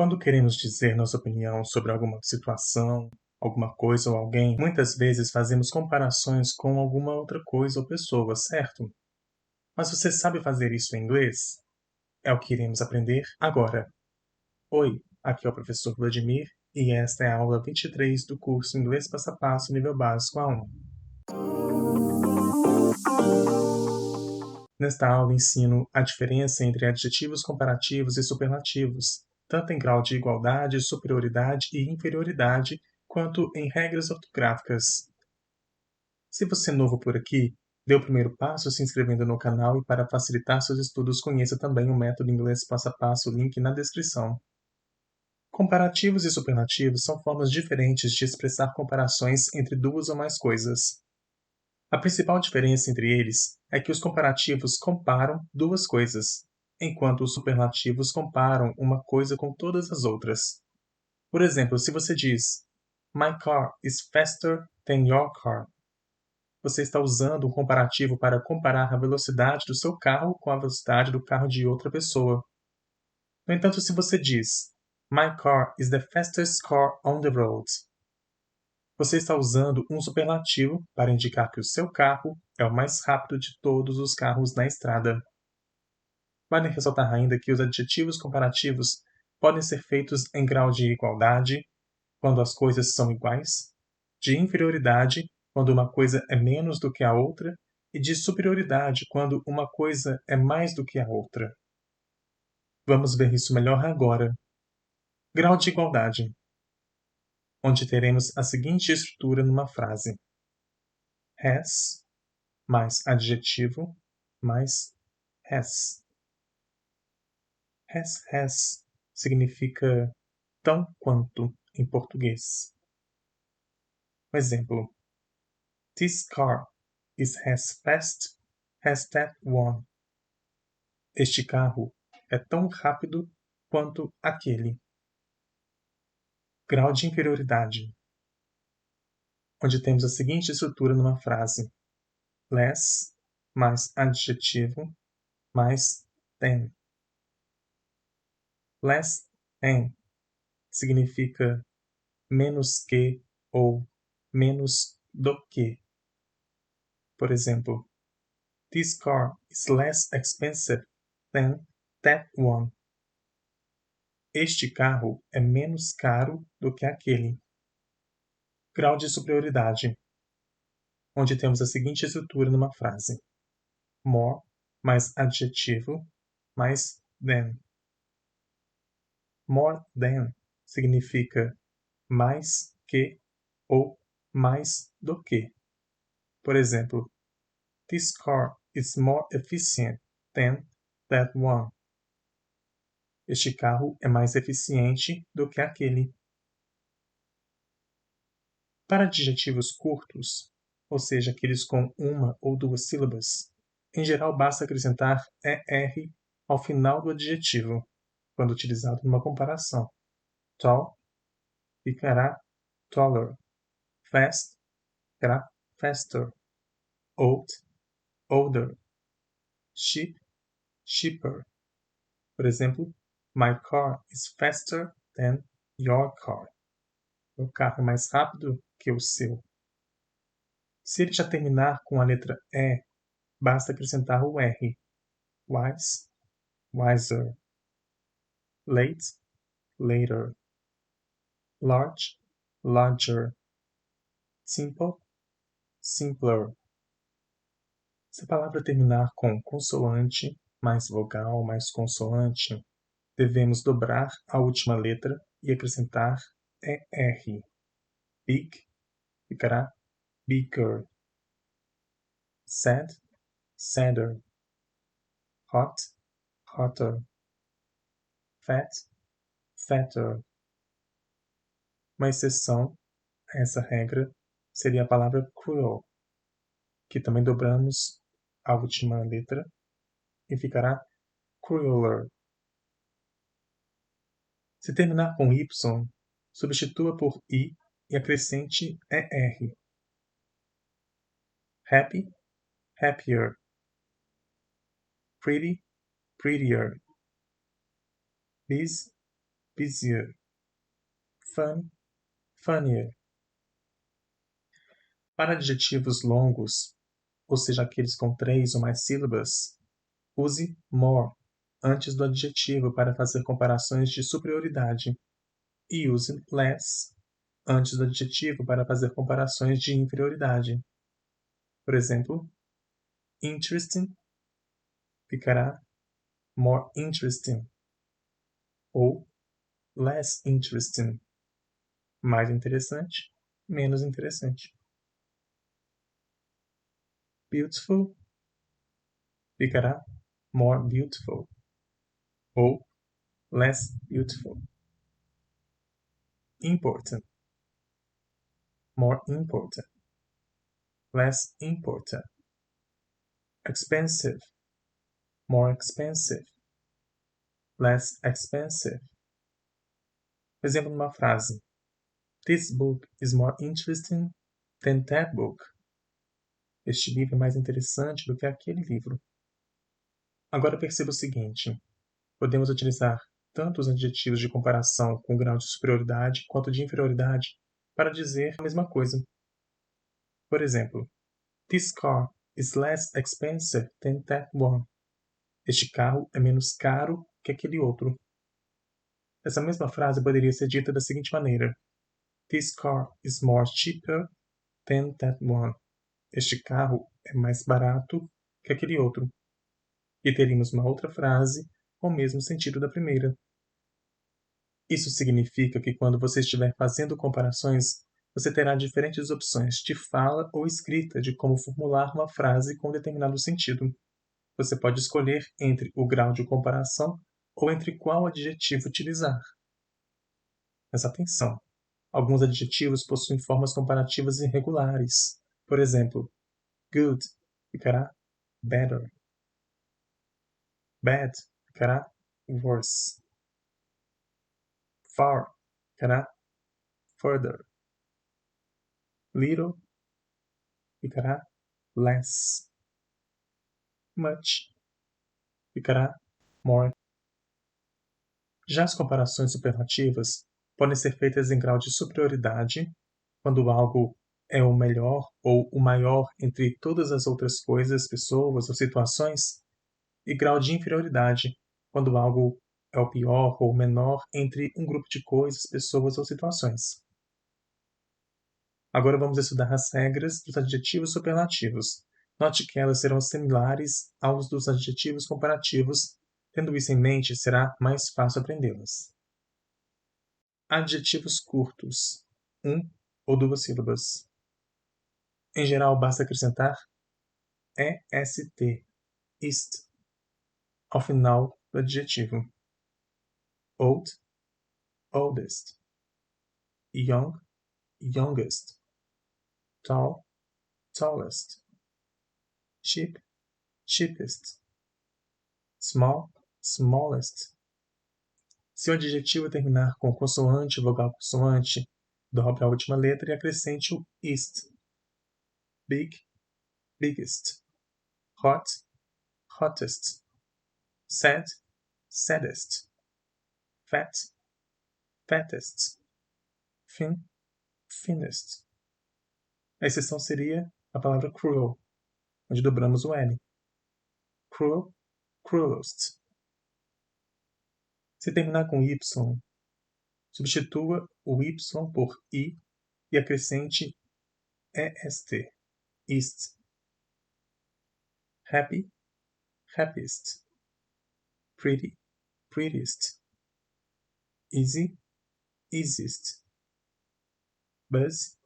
Quando queremos dizer nossa opinião sobre alguma situação, alguma coisa ou alguém, muitas vezes fazemos comparações com alguma outra coisa ou pessoa, certo? Mas você sabe fazer isso em inglês? É o que iremos aprender agora. Oi, aqui é o professor Vladimir e esta é a aula 23 do curso Inglês Passo a Passo Nível Básico A1. Nesta aula ensino a diferença entre adjetivos comparativos e superlativos, tanto em grau de igualdade, superioridade e inferioridade, quanto em regras ortográficas. Se você é novo por aqui, dê o primeiro passo se inscrevendo no canal e para facilitar seus estudos conheça também o método inglês passo a passo, link na descrição. Comparativos e superlativos são formas diferentes de expressar comparações entre duas ou mais coisas. A principal diferença entre eles é que os comparativos comparam duas coisas, enquanto os superlativos comparam uma coisa com todas as outras. Por exemplo, se você diz My car is faster than your car, você está usando um comparativo para comparar a velocidade do seu carro com a velocidade do carro de outra pessoa. No entanto, se você diz My car is the fastest car on the road, você está usando um superlativo para indicar que o seu carro é o mais rápido de todos os carros na estrada. Vale ressaltar ainda que os adjetivos comparativos podem ser feitos em grau de igualdade, quando as coisas são iguais, de inferioridade, quando uma coisa é menos do que a outra, e de superioridade, quando uma coisa é mais do que a outra. Vamos ver isso melhor agora. Grau de igualdade, onde teremos a seguinte estrutura numa frase: has mais adjetivo mais has. Has significa tão quanto em português. Um exemplo: This car is as fast as that one. Este carro é tão rápido quanto aquele. Grau de inferioridade, onde temos a seguinte estrutura numa frase: less mais adjetivo mais than. Less than significa menos que ou menos do que. Por exemplo, This car is less expensive than that one. Este carro é menos caro do que aquele. Grau de superioridade, onde temos a seguinte estrutura numa frase: more mais adjetivo mais than. More than significa mais que ou mais do que. Por exemplo, This car is more efficient than that one. Este carro é mais eficiente do que aquele. Para adjetivos curtos, ou seja, aqueles com uma ou duas sílabas, em geral basta acrescentar ER ao final do adjetivo, quando utilizado numa comparação. Tall ficará taller. Fast ficará faster. Old, older. Cheap, cheaper. Por exemplo, My car is faster than your car. Meu carro é mais rápido que o seu. Se ele já terminar com a letra E, basta acrescentar o R. Wise, wiser. Late, later. Large, larger. Simple, simpler. Se a palavra terminar com consoante, mais vogal, mais consoante, devemos dobrar a última letra e acrescentar ER. Big ficará bigger. Sad, sadder. Hot, hotter. Fat, fatter. Uma exceção a essa regra seria a palavra cruel, que também dobramos a última letra e ficará crueler. Se terminar com Y, substitua por I e acrescente ER. Happy, happier. Pretty, prettier. Busy, busier. Fun, funnier. Para adjetivos longos, ou seja, aqueles com 3 ou mais sílabas, use more antes do adjetivo para fazer comparações de superioridade e use less antes do adjetivo para fazer comparações de inferioridade. Por exemplo, interesting ficará more interesting ou less interesting, mais interessante, menos interessante. Beautiful ficará more beautiful ou less beautiful. Important, more important, less important. Expensive, more expensive, less expensive. Exemplo numa frase: This book is more interesting than that book. Este livro é mais interessante do que aquele livro. Agora perceba o seguinte: podemos utilizar tanto os adjetivos de comparação com grau de superioridade quanto de inferioridade para dizer a mesma coisa. Por exemplo, This car is less expensive than that one. Este carro é menos caro que aquele outro. Essa mesma frase poderia ser dita da seguinte maneira: This car is more cheaper than that one. Este carro é mais barato que aquele outro. E teríamos uma outra frase com o mesmo sentido da primeira. Isso significa que quando você estiver fazendo comparações, você terá diferentes opções de fala ou escrita de como formular uma frase com determinado sentido. Você pode escolher entre o grau de comparação ou entre qual adjetivo utilizar. Mas atenção! Alguns adjetivos possuem formas comparativas irregulares. Por exemplo, good ficará better. Bad ficará worse. Far ficará further. Little ficará less. Much ficará more. Já as comparações superlativas podem ser feitas em grau de superioridade, quando algo é o melhor ou o maior entre todas as outras coisas, pessoas ou situações, e grau de inferioridade, quando algo é o pior ou o menor entre um grupo de coisas, pessoas ou situações. Agora vamos estudar as regras dos adjetivos superlativos. Note que elas serão similares aos dos adjetivos comparativos. Tendo isso em mente, será mais fácil aprendê-las. Adjetivos curtos, ou 2 sílabas. Em geral, basta acrescentar est, ist, ao final do adjetivo. Old, oldest. Young, youngest. Tall, tallest. Cheap, cheapest. Small, smallest. Se o adjetivo terminar com consoante, vogal consoante, dobre a última letra e acrescente o ist. Big, biggest. Hot, hottest. Sad, saddest. Fat, fattest. Thin, thinnest. A exceção seria a palavra cruel, onde dobramos o L. Cruel, cruelest. Se terminar com Y, substitua o Y por I e acrescente est, ist. Happy, happiest. Pretty, prettiest. Easy, easiest. Buzz,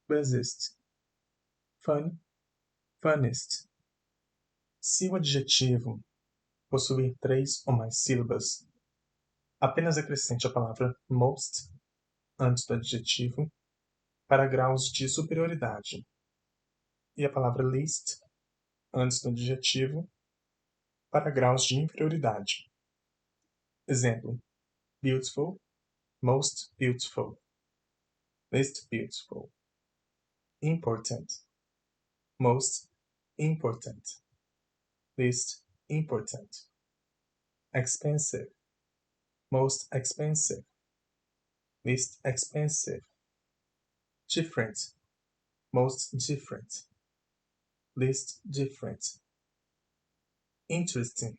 busiest. Fun, funniest. Se o adjetivo possuir 3 ou mais sílabas, apenas acrescente a palavra most antes do adjetivo para graus de superioridade e a palavra least antes do adjetivo para graus de inferioridade. Exemplo: beautiful, most beautiful, least beautiful. Important, most important, least important. Expensive, most expensive, least expensive, different, most different, least different, interesting,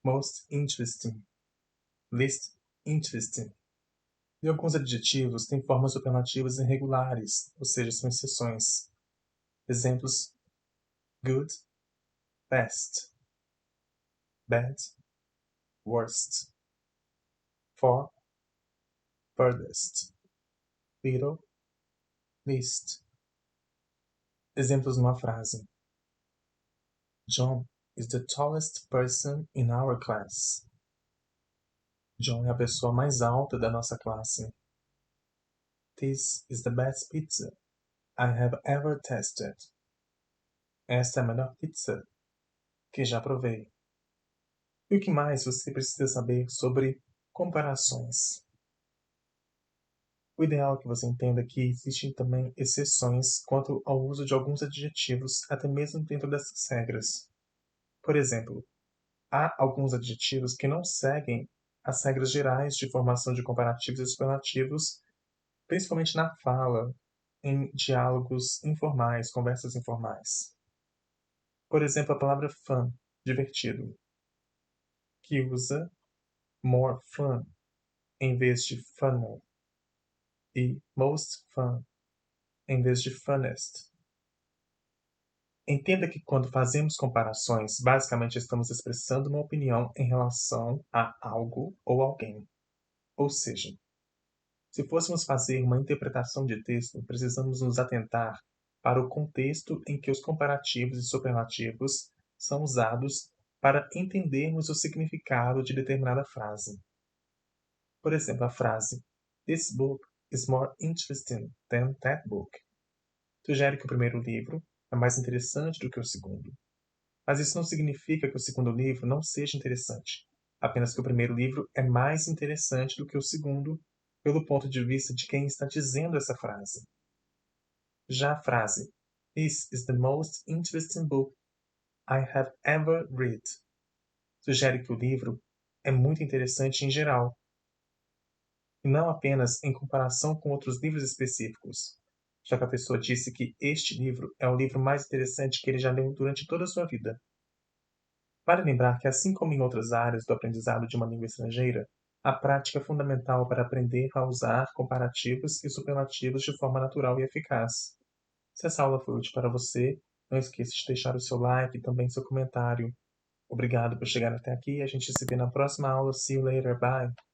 most interesting, least interesting. E alguns adjetivos têm formas superlativas irregulares, ou seja, são exceções. Exemplos: good, best, bad, worst, for, furthest, little, least. Exemplos numa frase: John is the tallest person in our class. John é a pessoa mais alta da nossa classe. This is the best pizza I have ever tasted. Esta é a melhor pizza que já provei. E o que mais você precisa saber sobre comparações? O ideal é que você entenda que existem também exceções quanto ao uso de alguns adjetivos, até mesmo dentro dessas regras. Por exemplo, há alguns adjetivos que não seguem as regras gerais de formação de comparativos e superlativos, principalmente na fala, em diálogos informais, conversas informais. Por exemplo, a palavra fun, divertido, que usa more fun em vez de funner e most fun em vez de funnest. Entenda que quando fazemos comparações, basicamente estamos expressando uma opinião em relação a algo ou alguém. Ou seja, se fôssemos fazer uma interpretação de texto, precisamos nos atentar para o contexto em que os comparativos e superlativos são usados para entendermos o significado de determinada frase. Por exemplo, a frase "This book is more interesting than that book" sugere que o primeiro livro é mais interessante do que o segundo. Mas isso não significa que o segundo livro não seja interessante, apenas que o primeiro livro é mais interessante do que o segundo, pelo ponto de vista de quem está dizendo essa frase. Já a frase "This is the most interesting book I have ever read" sugere que o livro é muito interessante em geral, e não apenas em comparação com outros livros específicos, já que a pessoa disse que este livro é o livro mais interessante que ele já leu durante toda a sua vida. Vale lembrar que, assim como em outras áreas do aprendizado de uma língua estrangeira, a prática é fundamental para aprender a usar comparativos e superlativos de forma natural e eficaz. Se essa aula foi útil para você, não esqueça de deixar o seu like e também seu comentário. Obrigado por chegar até aqui e a gente se vê na próxima aula. See you later. Bye!